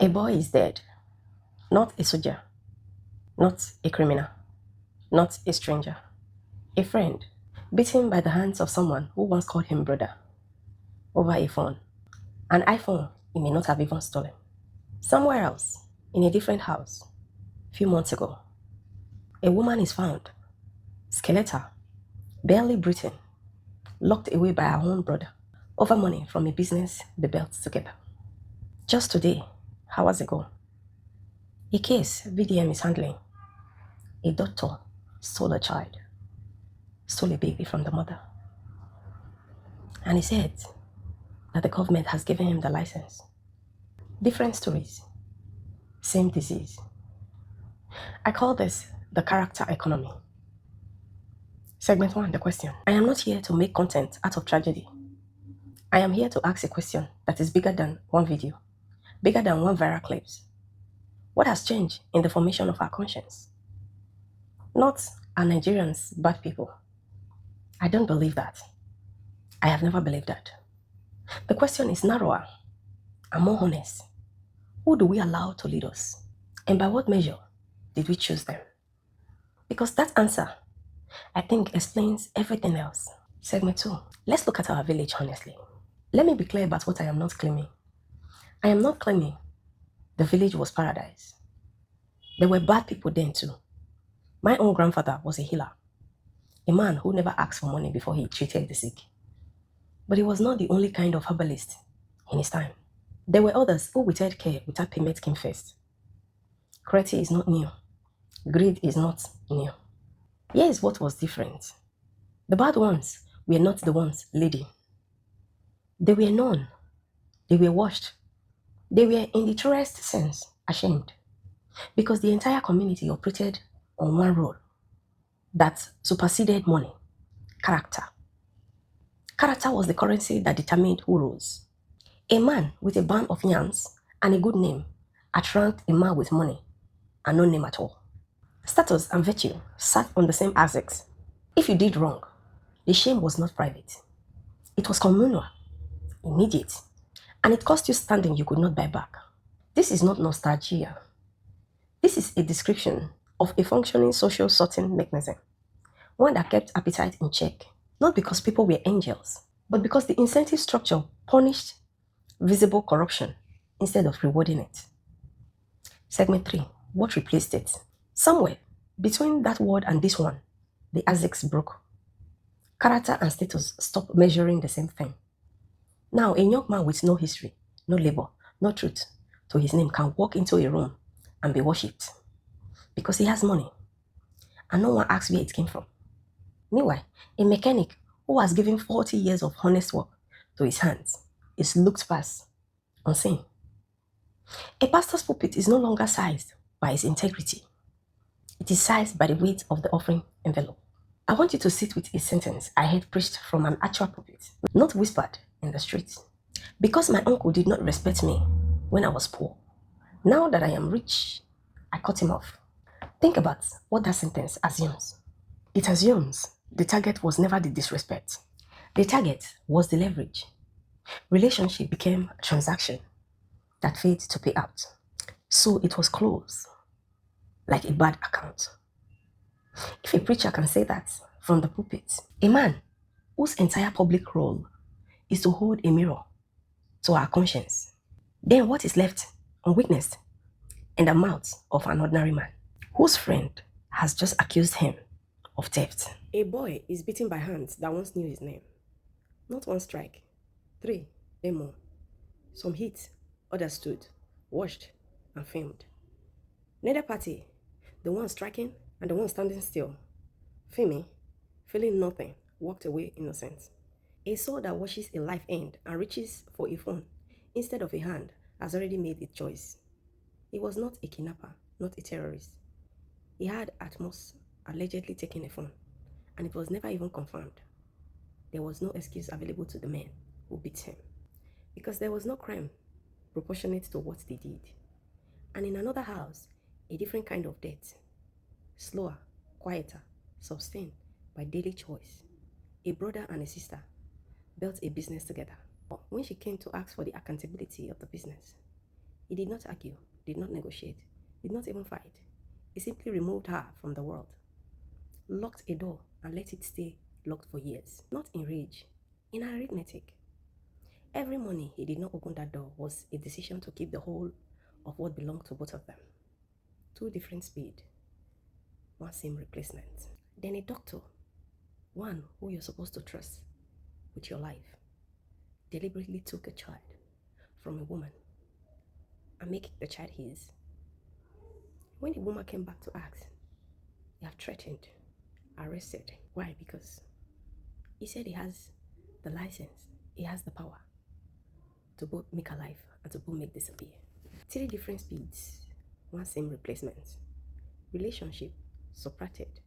A boy is dead, not a soldier, not a criminal, not a stranger, a friend, beaten by the hands of someone who once called him brother over a phone. An iPhone he may not have even stolen. Somewhere else, in a different house, a few months ago, a woman is found, skeletal, barely breathing, locked away by her own brother over money from a business they built together. Just today, hours ago, a case VDM is handling. A doctor stole a child, stole a baby from the mother. And he said that the government has given him the license. Different stories, same disease. I call this the character economy. Segment 1, the question. I am not here to make content out of tragedy. I am here to ask a question that is bigger than one video, bigger than one viral clips. What has changed in the formation of our conscience? Not are Nigerians bad people. I don't believe that. I have never believed that. The question is narrower and more honest. Who do we allow to lead us? And by what measure did we choose them? Because that answer, I think, explains everything else. Segment 2. Let's look at our village honestly. Let me be clear about what I am not claiming. I am not claiming the village was paradise. There were bad people then too. My own grandfather was a healer, a man who never asked for money before he treated the sick. But he was not the only kind of herbalist in his time. There were others who withheld care without payment came first. Cruelty is not new. Greed is not new. Here is what was different. The bad ones were not the ones leading. They were known. They were watched. They were, in the truest sense, ashamed. Because the entire community operated on one rule that superseded money: character. Character was the currency that determined who rose. A man with a band of yams and a good name outranked a man with money and no name at all. Status and virtue sat on the same axis. If you did wrong, the shame was not private. It was communal, immediate, and it cost you standing you could not buy back. This is not nostalgia. This is a description of a functioning social sorting mechanism, one that kept appetite in check, not because people were angels, but because the incentive structure punished visible corruption instead of rewarding it. Segment 3. What replaced it? Somewhere between that word and this one, the axis broke. Character and status stopped measuring the same thing. Now, a young man with no history, no labor, no truth to his name can walk into a room and be worshipped because he has money and no one asks where it came from. Meanwhile, a mechanic who has given 40 years of honest work to his hands is looked past, unseen. A pastor's pulpit is no longer sized by his integrity. It is sized by the weight of the offering envelope. I want you to sit with a sentence I heard preached from an actual pulpit, not whispered in the streets. Because my uncle did not respect me when I was poor, now that I am rich, I cut him off. Think about what that sentence assumes. It assumes the target was never the disrespect. The target was the leverage. Relationship became a transaction that failed to pay out. So it was closed, like a bad account. If a preacher can say that from the pulpit, a man whose entire public role is to hold a mirror to our conscience, then what is left unwitnessed in the mouth of an ordinary man whose friend has just accused him of theft? A boy is beaten by hands that once knew his name. Not one strike, 3, then more. Some hit, others stood, watched, and filmed. Neither party, the one striking and the one standing still, filming, feeling nothing, walked away innocent. A soul that watches a life end and reaches for a phone instead of a hand has already made its choice. He was not a kidnapper, not a terrorist. He had at most allegedly taken a phone, and it was never even confirmed. There was no excuse available to the men who beat him, because there was no crime proportionate to what they did. And in another house, a different kind of death, slower, quieter, sustained by daily choice. A brother and a sister built a business together. When she came to ask for the accountability of the business, He did not argue, did not negotiate, did not even fight. He simply removed her from the world, locked a door, and let it stay locked for years. Not in rage, in arithmetic. Every morning he did not open that door was a decision to keep the whole of what belonged to both of them. Two different speed, one same replacement. Then a doctor, one who you're supposed to trust with your life, deliberately took a child from a woman and make the child his. When the woman came back to ask, they have threatened, arrested. Why? Because he said he has the license, he has the power to both make alive and to both make disappear. Three different speeds, one same replacement. Relationship subtracted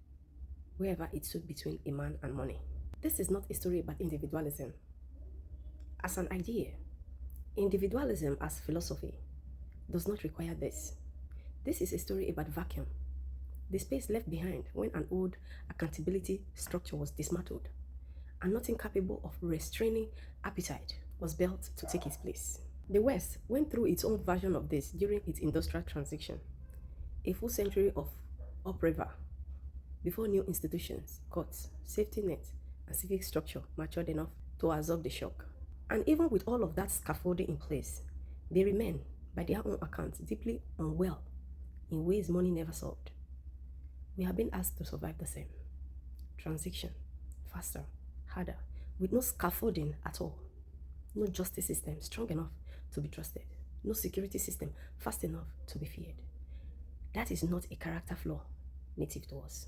wherever it stood between a man and money. This is not a story about individualism. As an idea, individualism as philosophy does not require this. This is a story about vacuum, the space left behind when an old accountability structure was dismantled and nothing capable of restraining appetite was built to take its place. The West went through its own version of this during its industrial transition, a full century of upriver before new institutions, courts, safety nets, and civic structure matured enough to absorb the shock. And even with all of that scaffolding in place, they remain, by their own accounts, deeply unwell in ways money never solved. We have been asked to survive the same transition, faster, harder, with no scaffolding at all, no justice system strong enough to be trusted, no security system fast enough to be feared. That is not a character flaw native to us.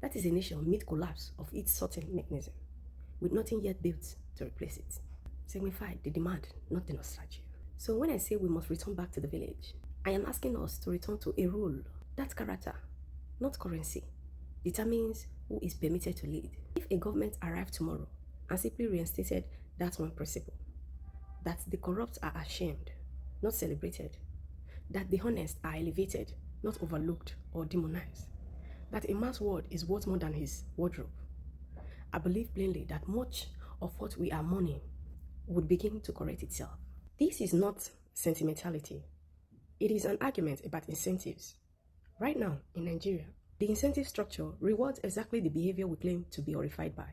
That is a nation mid-collapse of its certain mechanism, with nothing yet built to replace it. Signify the demand, not the nostalgia. So when I say we must return back to the village, I am asking us to return to a rule. That character, not currency, determines who is permitted to lead. If a government arrived tomorrow and simply reinstated that one principle, that the corrupt are ashamed, not celebrated, that the honest are elevated, not overlooked or demonized, that a man's word is worth more than his wardrobe, I believe plainly that much of what we are mourning would begin to correct itself. This is not sentimentality. It is an argument about incentives. Right now, in Nigeria, the incentive structure rewards exactly the behavior we claim to be horrified by.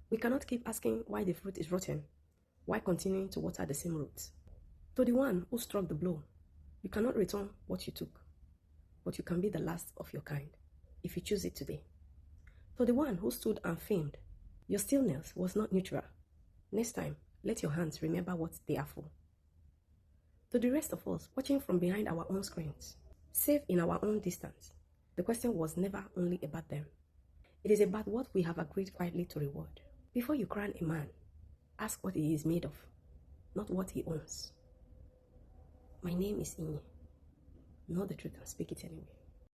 We cannot keep asking why the fruit is rotten, while continuing to water the same roots. To the one who struck the blow, you cannot return what you took, but you can be the last of your kind, if you choose it today. To the one who stood and famed, your stillness was not neutral. Next time, let your hands remember what they are for. To the rest of us, watching from behind our own screens, safe in our own distance, the question was never only about them. It is about what we have agreed quietly to reward. Before you crown a man, ask what he is made of, not what he owns. My name is Inye. Know the truth and speak it anyway.